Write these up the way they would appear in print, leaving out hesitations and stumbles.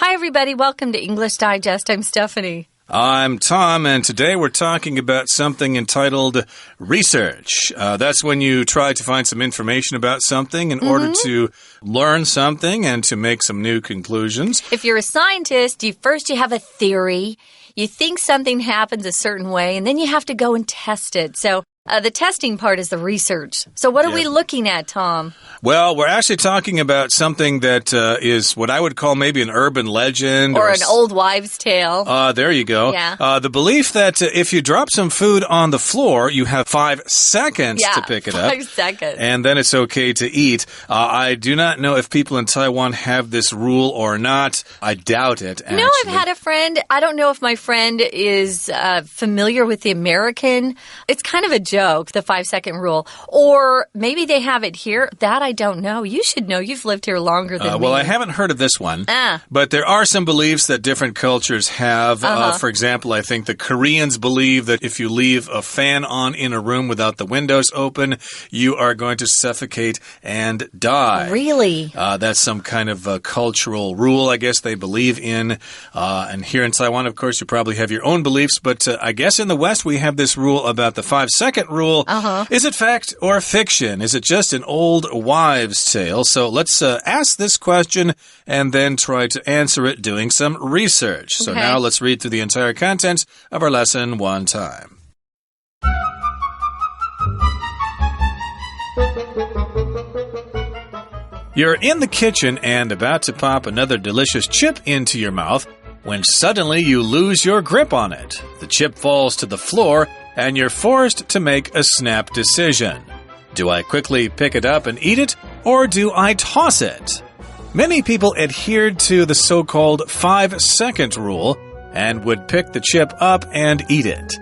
Hi, everybody. Welcome to English Digest. I'm Stephanie. I'm Tom, and today we're talking about something entitled research. That's when you try to find some information about something in order to learn something and to make some new conclusions. If you're a scientist, you have a theory. You think something happens a certain way, and then you have to go and test it. So the testing part is the research. So what are we looking at, Tom? Well, we're actually talking about something that is what I would call maybe an urban legend. Or an old wives' tale. There you go. Yeah. The belief that if you drop some food on the floor, you have 5 seconds to pick it up. 5 seconds. And then it's okay to eat. I do not know if people in Taiwan have this rule or not. I doubt it, actually. No, I've had a friend. I don't know if my friend is familiar with the American. It's kind of a joke, the 5-second rule. Or maybe they have it here. That I don't know. You should know. You've lived here longer than me. Well, I haven't heard of this one. But there are some beliefs that different cultures have. For example, I think the Koreans believe that if you leave a fan on in a room without the windows open, you are going to suffocate and die. Really? That's some kind of cultural rule, I guess they believe in. And here in Taiwan, of course, you probably have your own beliefs. But I guess in the West, we have this rule about the 5-second rule. Is it fact or fiction? Is it just an old wives' tale? So let's ask this question and then try to answer it doing some research. So now let's read through the entire content of our lesson one time. You're in the kitchen and about to pop another delicious chip into your mouth when suddenly you lose your grip on it. The chip falls to the floor and you're forced to make a snap decision. Do I quickly pick it up and eat it, or do I toss it? Many people adhered to the so-called 5-second rule and would pick the chip up and eat it.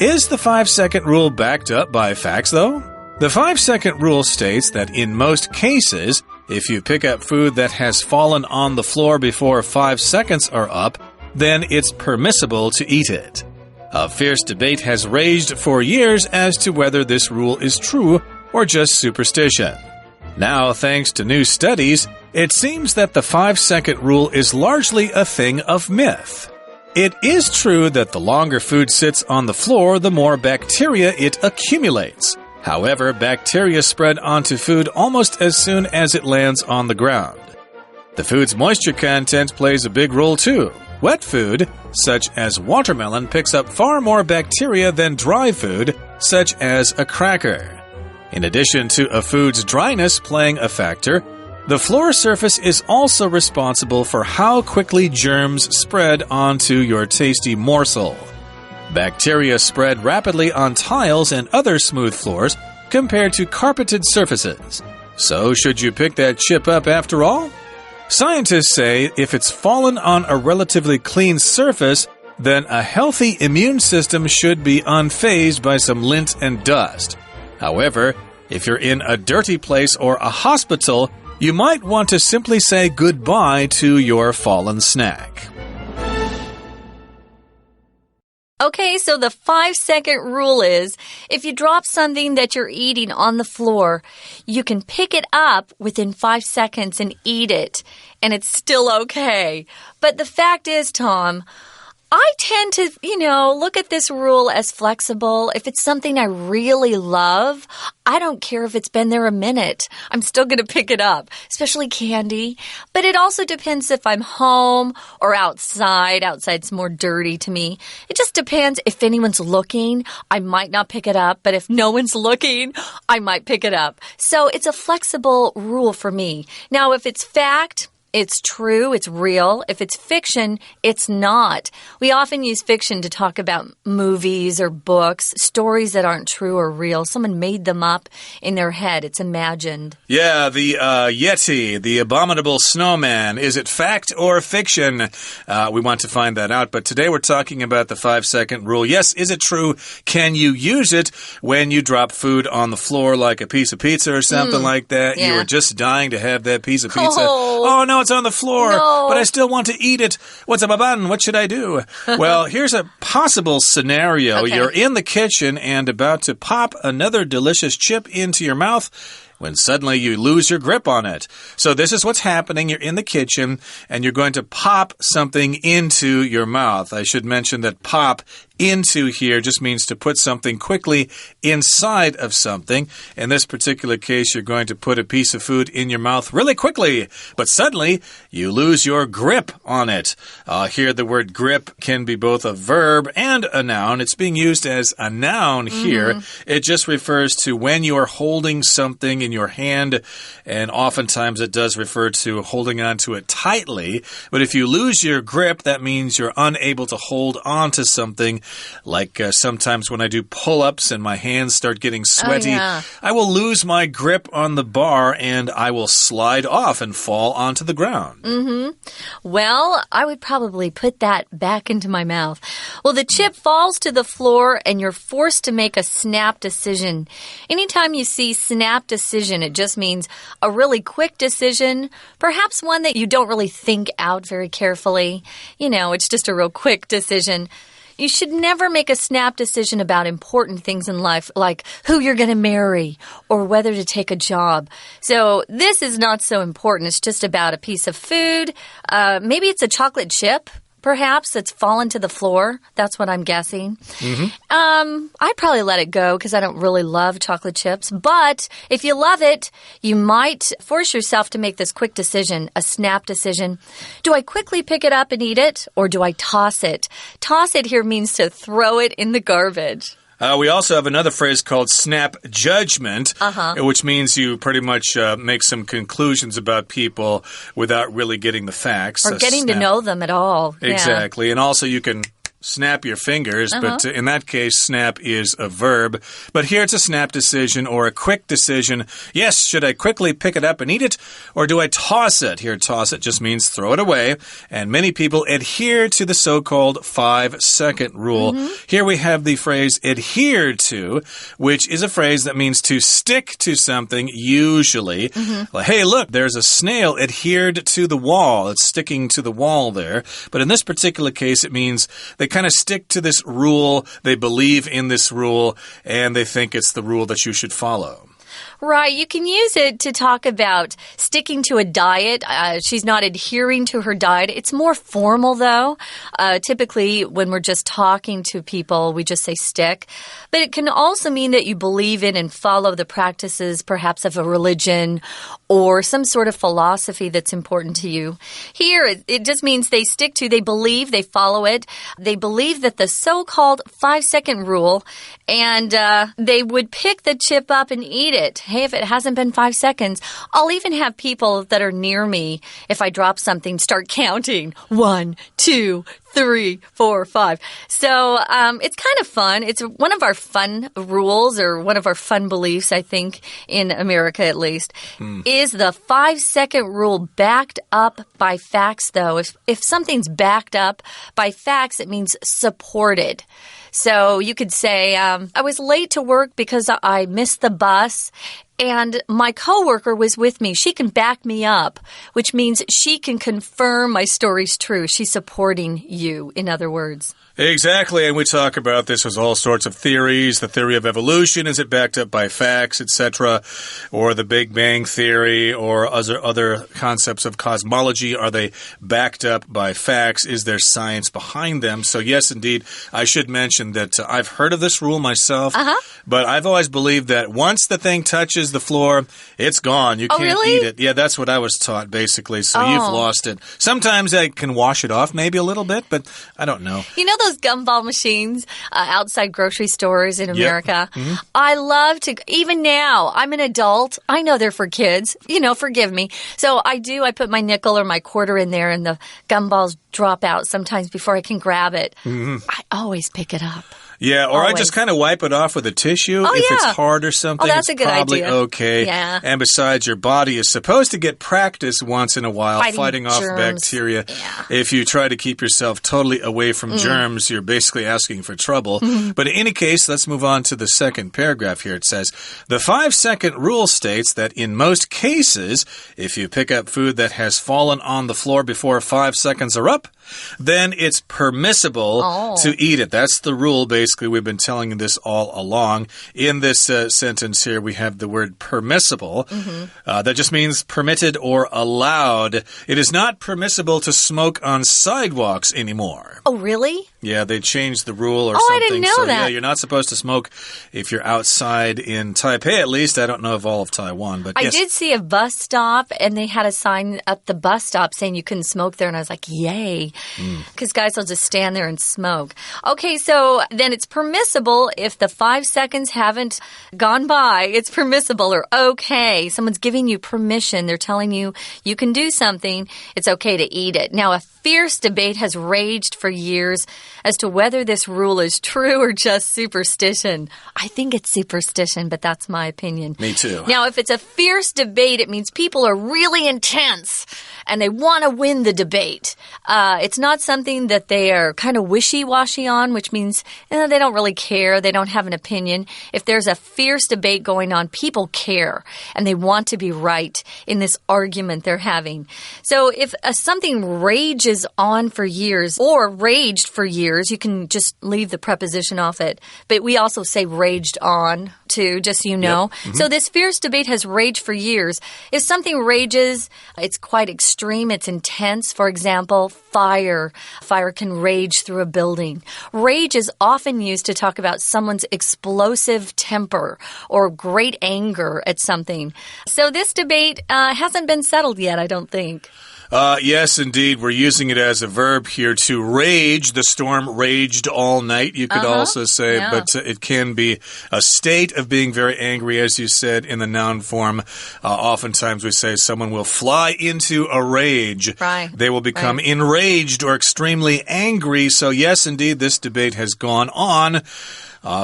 Is the 5-second rule backed up by facts, though? The 5-second rule states that in most cases, if you pick up food that has fallen on the floor before 5 seconds are up, then it's permissible to eat it. A fierce debate has raged for years as to whether this rule is true or just superstition. Now, thanks to new studies, it seems that the 5-second rule is largely a thing of myth. It is true that the longer food sits on the floor, the more bacteria it accumulates. However, bacteria spread onto food almost as soon as it lands on the ground. The food's moisture content plays a big role too. Wet food, such as watermelon, picks up far more bacteria than dry food, such as a cracker. In addition to a food's dryness playing a factor, the floor surface is also responsible for how quickly germs spread onto your tasty morsel. Bacteria spread rapidly on tiles and other smooth floors compared to carpeted surfaces. So, should you pick that chip up after all? Scientists say if it's fallen on a relatively clean surface, then a healthy immune system should be unfazed by some lint and dust. However, if you're in a dirty place or a hospital, you might want to simply say goodbye to your fallen snack. Okay, so the 5-second rule is if you drop something that you're eating on the floor, you can pick it up within 5 seconds and eat it, and it's still okay. But the fact is, Tom, I tend to, look at this rule as flexible. If it's something I really love, I don't care if it's been there a minute. I'm still going to pick it up, especially candy. But it also depends if I'm home or outside. Outside's more dirty to me. It just depends. If anyone's looking, I might not pick it up. But if no one's looking, I might pick it up. So it's a flexible rule for me. Now, if it's fact, it's true, it's real. If it's fiction, it's not. We often use fiction to talk about movies or books, stories that aren't true or real. Someone made them up in their head. It's imagined. Yeah, the Yeti, the abominable snowman. Is it fact or fiction? We want to find that out. But today we're talking about the 5-second rule. Yes, is it true? Can you use it when you drop food on the floor like a piece of pizza or something like that? Yeah. You were just dying to have that piece of pizza. Oh no, it's on the floor, but I still want to eat it. What's up, Aban? What should I do? Well, here's a possible scenario. Okay. You're in the kitchen and about to pop another delicious chip into your mouth, when suddenly you lose your grip on it. So this is what's happening. You're in the kitchen and you're going to pop something into your mouth. I should mention that pop into here just means to put something quickly inside of something. In this particular case, you're going to put a piece of food in your mouth really quickly, but suddenly you lose your grip on it. Here, the word grip can be both a verb and a noun. It's being used as a noun here. It just refers to when you are holding something in your hand, and oftentimes it does refer to holding on to it tightly. But if you lose your grip, that means you're unable to hold on to something. Like sometimes when I do pull-ups and my hands start getting sweaty, I will lose my grip on the bar and I will slide off and fall onto the ground. Well, I would probably put that back into my mouth. Well, the chip falls to the floor and you're forced to make a snap decision. Anytime you see snap decision, it just means a really quick decision, perhaps one that you don't really think out very carefully. You know, it's just a real quick decision. You should never make a snap decision about important things in life, like who you're going to marry or whether to take a job. So this is not so important. It's just about a piece of food. Maybe it's a chocolate chip. Perhaps it's fallen to the floor. That's what I'm guessing. I'd probably let it go because I don't really love chocolate chips. But if you love it, you might force yourself to make this quick decision, a snap decision. Do I quickly pick it up and eat it, or do I toss it? Toss it here means to throw it in the garbage. We also have another phrase called snap judgment, which means you pretty much make some conclusions about people without really getting the facts. Or getting to know them at all. Exactly. Yeah. And also you can snap your fingers, but in that case, snap is a verb. But here it's a snap decision or a quick decision. Yes, should I quickly pick it up and eat it, or do I toss it? Here, toss it just means throw it away. And many people adhere to the so-called 5-second rule. Here we have the phrase adhere to, which is a phrase that means to stick to something, usually. Like, hey, look, there's a snail adhered to the wall. It's sticking to the wall there. But in this particular case, it means they kind of stick to this rule, they believe in this rule, and they think it's the rule that you should follow. Right. You can use it to talk about sticking to a diet. She's not adhering to her diet. It's more formal, though. Typically, when we're just talking to people, we just say stick. But it can also mean that you believe in and follow the practices, perhaps of a religion or some sort of philosophy that's important to you. Here, it just means they stick to, they believe, they follow it. They believe that the so-called 5-second rule, and they would pick the chip up and eat it. Hey, if it hasn't been 5 seconds, I'll even have people that are near me, if I drop something, start counting. 1, 2, 3, 4, 5. So it's kind of fun. It's one of our fun rules, or one of our fun beliefs, I think, in America at least, is the 5-second rule backed up by facts, though. If something's backed up by facts, it means supported. So you could say, I was late to work because I missed the bus, and my coworker was with me. She can back me up, which means she can confirm my story's true. She's supporting you, in other words. Exactly, and we talk about this with all sorts of theories. The theory of evolution, is it backed up by facts, etc.? Or the Big Bang Theory, or other concepts of cosmology, are they backed up by facts? Is there science behind them? So yes, indeed, I should mention that I've heard of this rule myself, but I've always believed that once the thing touches the floor, it's gone. You can't eat it. Yeah, that's what I was taught, basically, so you've lost it. Sometimes I can wash it off maybe a little bit, but I don't know. You know those gumball machines outside grocery stores in America? I love to, even now, I'm an adult. I know they're for kids. You know, forgive me. So I put my nickel or my quarter in there and the gumballs drop out sometimes before I can grab it. I always pick it up. Yeah, or I just kind of wipe it off with a tissue. If it's hard or something, that's it's a good probably idea. okay. Yeah. And besides, your body is supposed to get practice once in a while fighting off bacteria. Yeah. If you try to keep yourself totally away from germs, you're basically asking for trouble. But in any case, let's move on to the second paragraph here. It says, the 5-second rule states that in most cases, if you pick up food that has fallen on the floor before 5 seconds are up, then it's permissible to eat it. That's the rule, basically. basically, we've been telling you this all along. In this sentence here, we have the word permissible. That just means permitted or allowed. It is not permissible to smoke on sidewalks anymore. Oh, really? Yeah, they changed the rule or something. I didn't know that. Yeah, you're not supposed to smoke if you're outside in Taipei, at least. I don't know of all of Taiwan, but yes. I did see a bus stop, and they had a sign up the bus stop saying you couldn't smoke there, and I was like, yay. Because guys will just stand there and smoke. Okay, so then it's permissible if the 5 seconds haven't gone by. It's permissible or okay. Someone's giving you permission. They're telling you you can do something. It's okay to eat it. Now, a fierce debate has raged for years as to whether this rule is true or just superstition. I think it's superstition, but that's my opinion. Me too. Now, if it's a fierce debate, it means people are really intense and they want to win the debate. It's not something that they are kind of wishy-washy on, which means they don't really care. They don't have an opinion. If there's a fierce debate going on, people care and they want to be right in this argument they're having. So if something rages on for years or raged for years, you can just leave the preposition off it. But we also say raged on too, just so you know. Yep. So this fierce debate has raged for years. If something rages, it's quite extreme, it's intense. For example, fire. Fire can rage through a building. Rage is often used to talk about someone's explosive temper or great anger at something. So this debate hasn't been settled yet, I don't think. Yes, indeed. We're using it as a verb here to rage. The storm raged all night, you could also say, yeah. But it can be a state of being very angry, as you said, in the noun form. Oftentimes we say someone will fly into a rage. Right. They will become enraged or extremely angry. So yes, indeed, this debate has gone on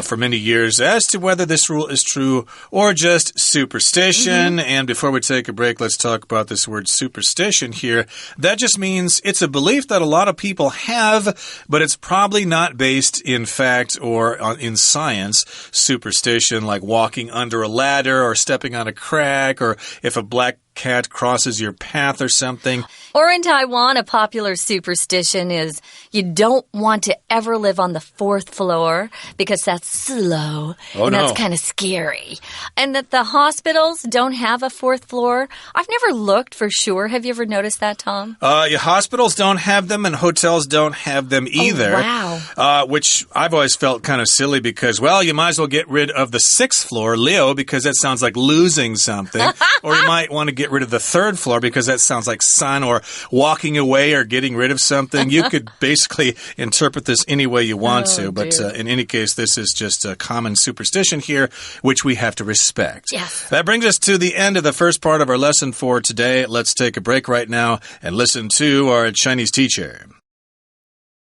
for many years as to whether this rule is true or just superstition. And before we take a break, let's talk about this word superstition here. That just means it's a belief that a lot of people have, but it's probably not based in fact or in science. Superstition, like walking under a ladder or stepping on a crack, or if a black cat crosses your path or something. Or in Taiwan, a popular superstition is you don't want to ever live on the 4th floor because that's slow and that's kind of scary. And that the hospitals don't have a 4th floor. I've never looked for sure. Have you ever noticed that, Tom? Yeah, hospitals don't have them and hotels don't have them either. Oh, wow. Which I've always felt kind of silly because, well, you might as well get rid of the 6th floor, Leo, because that sounds like losing something. Or you might want to get rid of the 3rd floor because that sounds like sun or walking away or getting rid of something. You could basically interpret this any way you want to, but in any case, this is just a common superstition here, which we have to respect. Yes. That brings us to the end of the first part of our lesson for today. Let's take a break right now and listen to our Chinese teacher.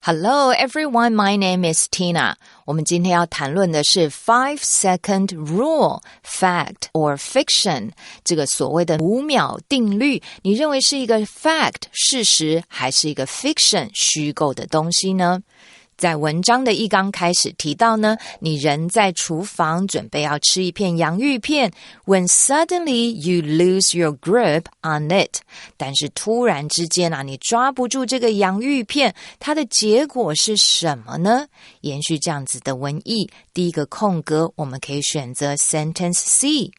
Hello everyone, my name is Tina. 我们今天要谈论的是 5-second rule, fact or fiction. 这个所谓的5秒定律，你认为是一个 fact, 事实，还是一个 fiction, 虚构的东西呢？在文章的一刚开始提到呢，你人在厨房准备要吃一片洋芋片 when suddenly you lose your grip on it. 但是突然之间你抓不住这个洋芋片，它的结果是什么呢？延续这样子的文意，第一个空格我们可以选择 sentence C。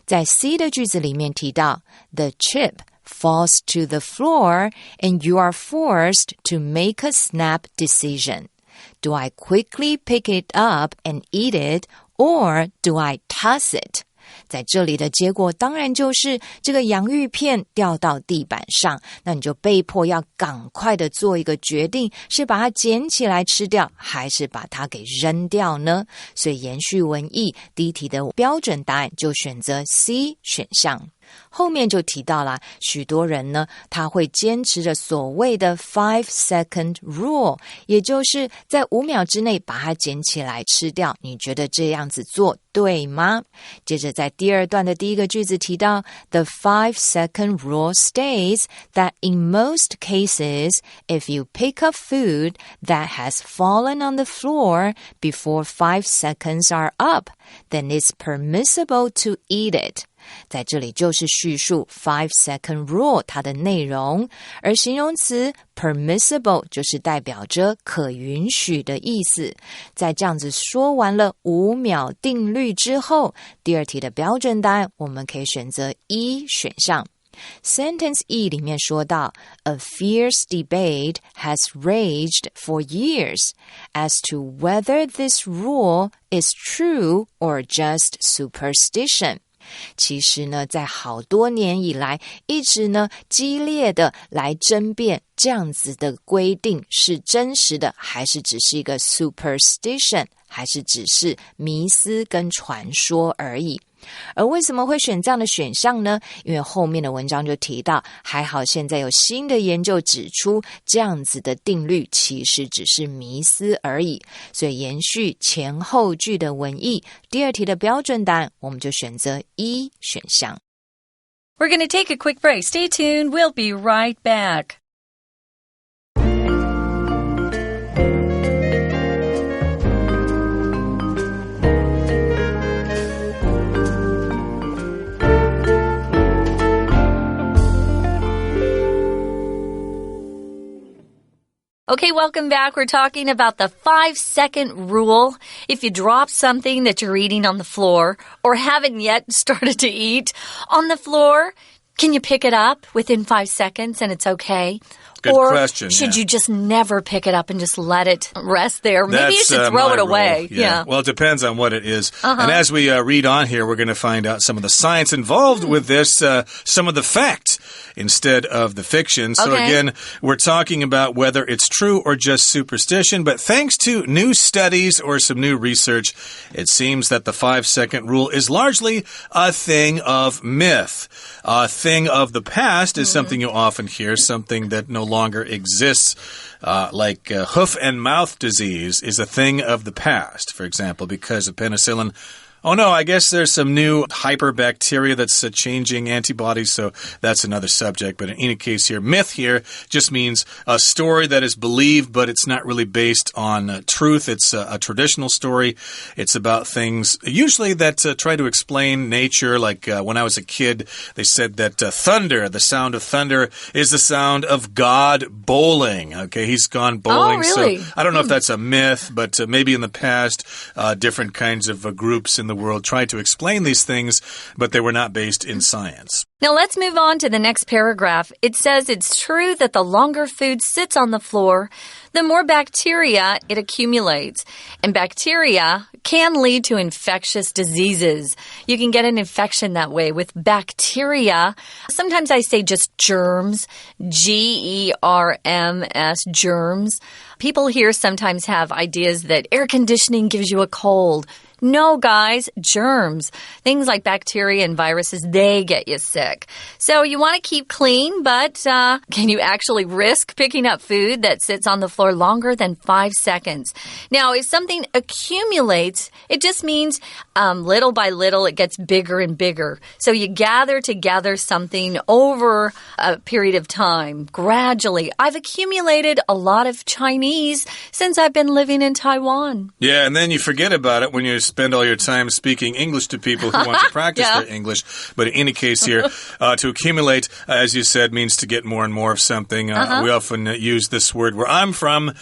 在 C 的句子里面提到 the chip falls to the floor and you are forced to make a snap decision.Do I quickly pick it up and eat it, or do I toss it? 在这里的结果当然就是这个洋芋片掉到地板上，那你就被迫要赶快的做一个决定，是把它捡起来吃掉，还是把它给扔掉呢？所以延续文意，第一题的标准答案就选择 C 选项。后面就提到了许多人呢，他会坚持着所谓的 5-second rule， 也就是在5秒之内把它捡起来吃掉。你觉得这样子做对吗？接着在第二段的第一个句子提到 The 5-second rule states that in most cases, if you pick up food that has fallen on the floor before 5 seconds are up, then it's permissible to eat it. 在这里就是叙述 5-second rule 它的内容，而形容词 permissible 就是代表着可允许的意思。在这样子说完了5秒定律之后，第二题的标准答案我们可以选择一选项。Sentence E 里面说到 A fierce debate has raged for years as to whether this rule is true or just superstition. 其实呢，在好多年以来，一直呢激烈的来争辩这样子的规定是真实的，还是只是一个 superstition， 还是只是迷思跟传说而已。而为什么会选这样的选项呢？因为后面的文章就提到，还好现在有新的研究指出，这样子的定律其实只是迷思而已。所以延续前后句的文意，第二题的标准答案我们就选择一选项。 We're going to take a quick break. Stay tuned. We'll be right back. Okay, welcome back. We're talking about the 5-second rule. If you drop something that you're eating on the floor or haven't yet started to eat on the floor, can you pick it up within 5 seconds and it's okay? Good or question. Should you just never pick it up and just let it rest there? Maybe you should throw it away. Yeah. Well, it depends on what it is. And as we read on here, we're going to find out some of the science involved with this, some of the facts instead of the fiction. So again, we're talking about whether it's true or just superstition. But thanks to new studies or some new research, it seems that the 5-second rule is largely a thing of myth. A thing of the past is something you often hear, something that no longer exists, like hoof and mouth disease is a thing of the past, for example, because of penicillin. Oh, no, I guess there's some new hyperbacteria that's changing antibodies, so that's another subject. But in any case here, myth here just means a story that is believed, but it's not really based on truth. It's a traditional story. It's about things usually that try to explain nature. Like when I was a kid, they said that thunder, the sound of thunder, is the sound of God bowling. Okay, he's gone bowling. Oh, really? So I don't know if that's a myth, but maybe in the past, different kinds of groups in the world tried to explain these things, but they were not based in science. Now let's move on to the next paragraph. It says it's true that the longer food sits on the floor, the more bacteria it accumulates. And bacteria can lead to infectious diseases. You can get an infection that way with bacteria. Sometimes I say just germs, G-E-R-M-S, germs. People here sometimes have ideas that air conditioning gives you a cold. No, guys, germs. Things like bacteria and viruses, they get you sick. So you want to keep clean, but can you actually risk picking up food that sits on the floor longer than 5 seconds? Now, if something accumulates, it just means little by little it gets bigger and bigger. So you gather together something over a period of time, gradually. I've accumulated a lot of Chinese since I've been living in Taiwan. Yeah, and then you forget about it when you spend all your time speaking English to people who want to practice their English. But in any case here, to accumulate, as you said, means to get more and more of something. We often use this word where I'm from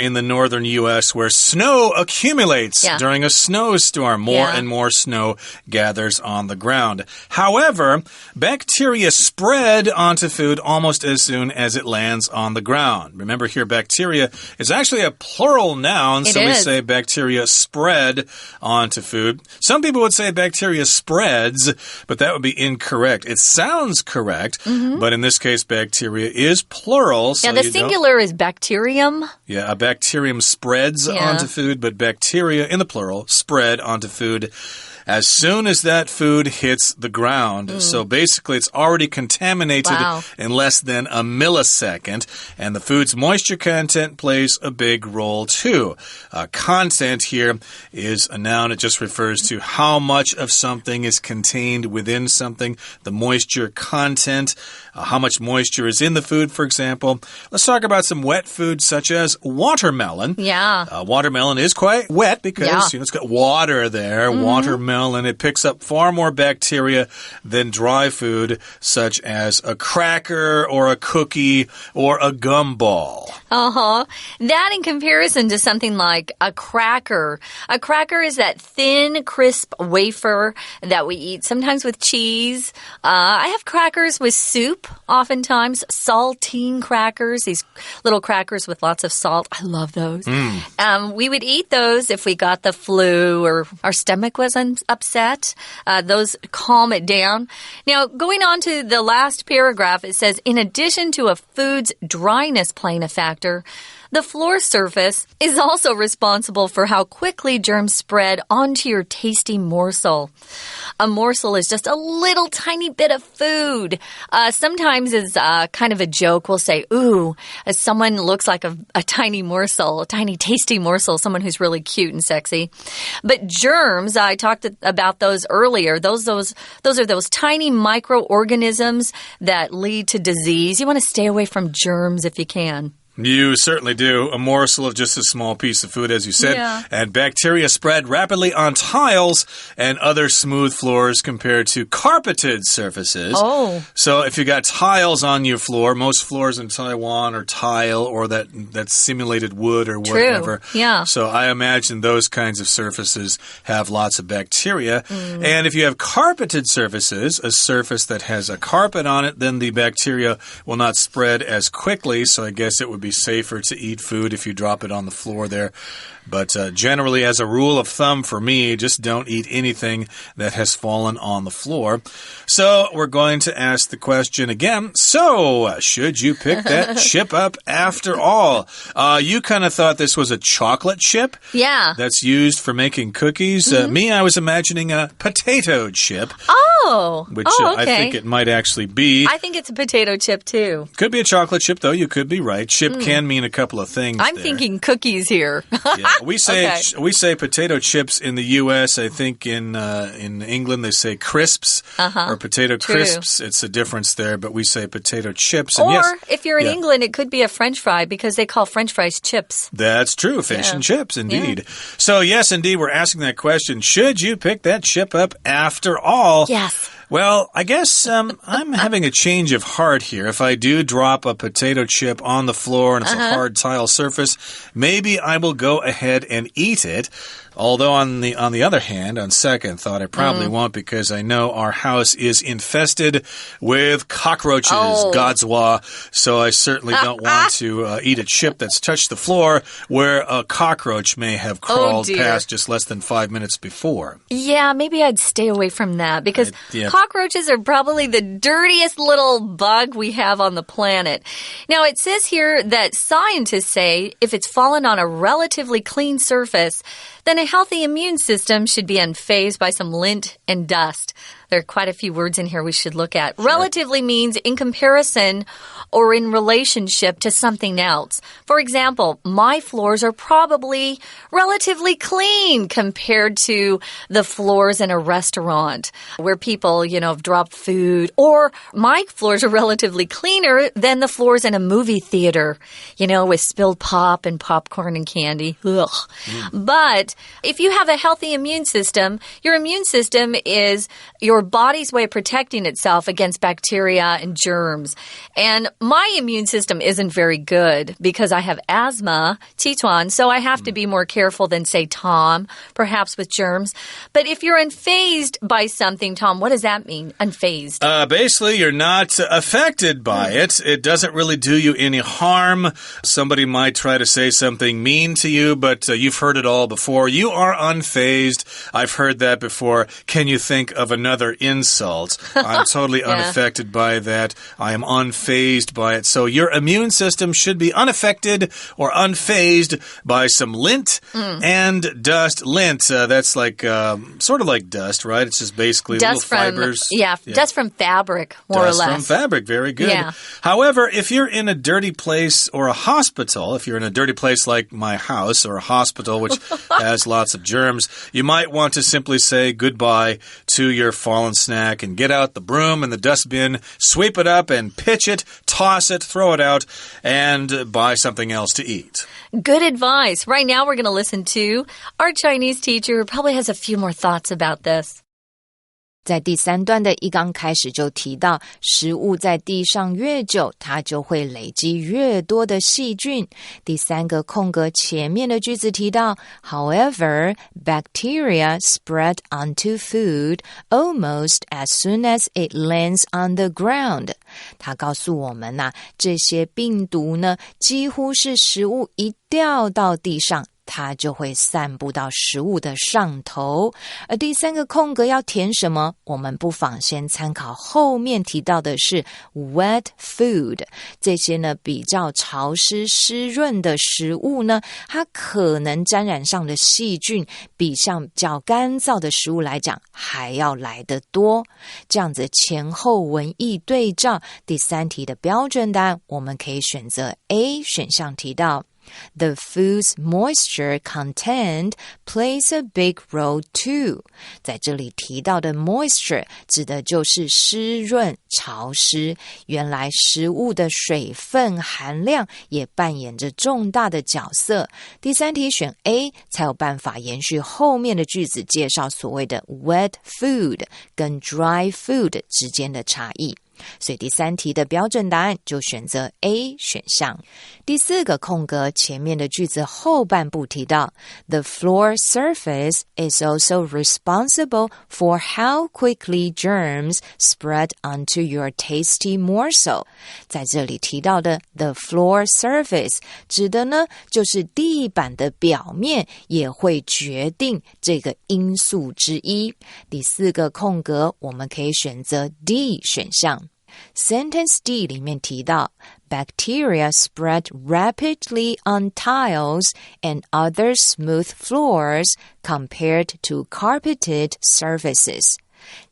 in the northern U.S., where snow accumulates during a snowstorm. More and more snow gathers on the ground. However, bacteria spread onto food almost as soon as it lands on the ground. Remember here, bacteria is actually a plural noun, so we say bacteria spread onto food. Some people would say bacteria spreads, but that would be incorrect. It sounds correct, but in this case, bacteria is plural. So the singular is bacterium. Yeah, a bacterium spreads onto food, but bacteria in the plural spread onto food as soon as that food hits the ground. So basically, it's already contaminated in less than a millisecond. And the food's moisture content plays a big role, too. Content here is a noun. It just refers to how much of something is contained within something. The moisture content, how much moisture is in the food, for example. Let's talk about some wet foods such as watermelon. Yeah. Watermelon is quite wet because it's got water there. Watermelon smell, and it picks up far more bacteria than dry food, such as a cracker or a cookie or a gumball. That in comparison to something like a cracker. A cracker is that thin, crisp wafer that we eat, sometimes with cheese. I have crackers with soup, oftentimes. Saltine crackers, these little crackers with lots of salt. I love those. We would eat those if we got the flu or our stomach was upset. Those calm it down. Now, going on to the last paragraph, it says, in addition to a food's dryness playing a factor, the floor surface is also responsible for how quickly germs spread onto your tasty morsel. A morsel is just a little tiny bit of food. Sometimes it's kind of a joke. We'll say, ooh, someone looks like a tiny morsel, a tiny tasty morsel, someone who's really cute and sexy. But germs, I talked about those earlier. Those are those tiny microorganisms that lead to disease. You want to stay away from germs if you can. You certainly do. A morsel of just a small piece of food, as you said. Yeah. And bacteria spread rapidly on tiles and other smooth floors compared to carpeted surfaces. Oh. So if you got tiles on your floor, most floors in Taiwan are tile or that simulated wood or whatever. True. Yeah. So I imagine those kinds of surfaces have lots of bacteria. And if you have carpeted surfaces, a surface that has a carpet on it, then the bacteria will not spread as quickly. So I guess it would be safer to eat food if you drop it on the floor there. But generally, as a rule of thumb for me, just don't eat anything that has fallen on the floor. So we're going to ask the question again. So, should you pick that chip up after all? You kind of thought this was a chocolate chip? Yeah. That's used for making cookies. Me, I was imagining a potato chip. Oh. Which okay. I think it might actually be. I think it's a potato chip, too. Could be a chocolate chip, though. You could be right. Chip can mean a couple of things. I'm thinking cookies here. Yeah. We say potato chips in the U.S. I think in England they say crisps or potato crisps. It's a difference there, but we say potato chips. And or if you're in England, it could be a French fry because they call French fries chips. That's true. Fish and chips, indeed. Yeah. So yes, indeed, we're asking that question. Should you pick that chip up after all? Yes. Well, I guess I'm having a change of heart here. If I do drop a potato chip on the floor and it's a hard tile surface, maybe I will go ahead and eat it. Although on the other hand, on second thought, I probably won't because I know our house is infested with cockroaches, Godzwa. So I certainly don't want to eat a chip that's touched the floor where a cockroach may have crawled past just less than 5 minutes before. Yeah, maybe I'd stay away from that because cockroaches are probably the dirtiest little bug we have on the planet. Now, it says here that scientists say if it's fallen on a relatively clean surface, then a healthy immune system should be unfazed by some lint and dust. There are quite a few words in here we should look at. Sure. Relatively means in comparison or in relationship to something else. For example, my floors are probably relatively clean compared to the floors in a restaurant where people, have dropped food. Or my floors are relatively cleaner than the floors in a movie theater, with spilled pop and popcorn and candy. Ugh. But if you have a healthy immune system, your immune system is your body's way of protecting itself against bacteria and germs. And my immune system isn't very good because I have asthma, Tituan, so I have to be more careful than, say, Tom, perhaps with germs. But if you're unfazed by something, Tom, what does that mean, unfazed? Basically, you're not affected by it. It doesn't really do you any harm. Somebody might try to say something mean to you, but you've heard it all before. You are unfazed. I've heard that before. Can you think of another insult? I'm totally unaffected by that. I am unfazed by it. So your immune system should be unaffected or unfazed by some lint and dust. Lint, that's like sort of like dust, right? It's just basically dust little fibers. Dust from fabric, more or less. Dust from fabric, very good. Yeah. However, if you're in a dirty place or a hospital, if you're in a dirty place like my house or a hospital, which has lots of germs, you might want to simply say goodbye to your fallen snack and get out the broom and the dustbin, sweep it up and pitch it, toss it, throw it out, and buy something else to eat. Good advice. Right now we're going to listen to our Chinese teacher who probably has a few more thoughts about this. 在第3段的一刚开始就提到，食物在地上越久，它就会累积越多的细菌。第3个空格前面的句子提到 However, bacteria spread onto food almost as soon as it lands on the ground. 它告诉我们这些病毒呢，几乎是食物一掉到地上它就会散布到食物的上头。而第3个空格要填什么？我们不妨先参考后面提到的是 wet food。这些呢比较潮湿湿润的食物呢，它可能沾染上的细菌比像较干燥的食物来讲还要来得多。这样子前后文意对照，第3题的标准答案我们可以选择 A 选项提到The food's moisture content plays a big role too. 在这里提到的 moisture 指的就是湿润、潮湿。原来食物的水分含量也扮演着重大的角色。第3题选 A 才有办法延续后面的句子，介绍所谓的 wet food 跟 dry food 之间的差异。所以第3题的标准答案就选择 A 选项。第4个空格前面的句子后半部提到 The floor surface is also responsible for how quickly germs spread onto your tasty morsel. 在这里提到的 The floor surface 指的呢就是地板的表面也会决定这个因素之一。第4个空格我们可以选择 D 选项。Sentence D 里面提到 Bacteria spread rapidly on tiles and other smooth floors compared to carpeted surfaces.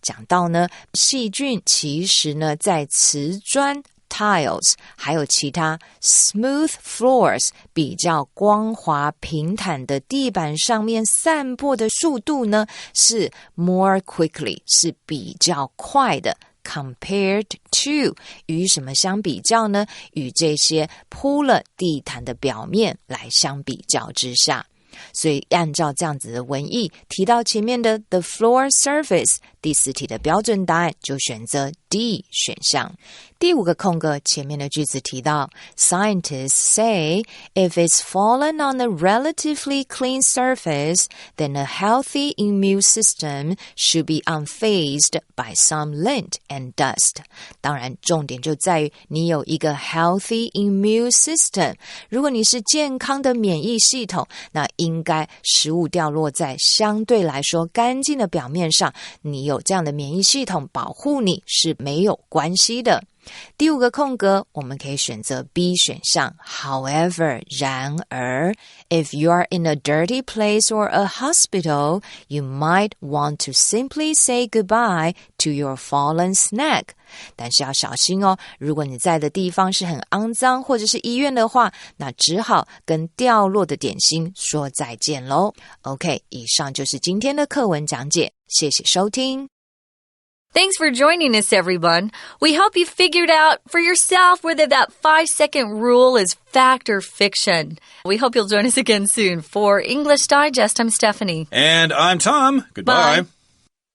讲到呢，细菌其实呢在瓷砖tiles 还有其他 smooth floors 比较光滑平坦的地板上面散播的速度呢是 more quickly 是比较快的。Compared to 与什么相比较呢？与这些铺了地毯的表面来相比较之下。所以按照这样子的文意提到前面的 the floor surface， 第4题的标准答案就选择 D 选项。第5个空格前面的句子提到 Scientists say if it's fallen on a relatively clean surface, then a healthy immune system should be unfazed by some lint and dust. 当然重点就在于你有一个 healthy immune system。 如果你是健康的免疫系统，那应该食物掉落在相对来说干净的表面上，你有这样的免疫系统保护你是没有关系的。第5个空格我们可以选择 B 选项 However 然而 If you are in a dirty place or a hospital, you might want to simply say goodbye to your fallen snack. 但是要小心哦，如果你在的地方是很肮脏或者是医院的话，那只好跟掉落的点心说再见咯。 OK， 以上就是今天的课文讲解，谢谢收听。Thanks for joining us, everyone. We hope you figured out for yourself whether that 5-second rule is fact or fiction. We hope you'll join us again soon. For English Digest, I'm Stephanie. And I'm Tom. Goodbye. Bye.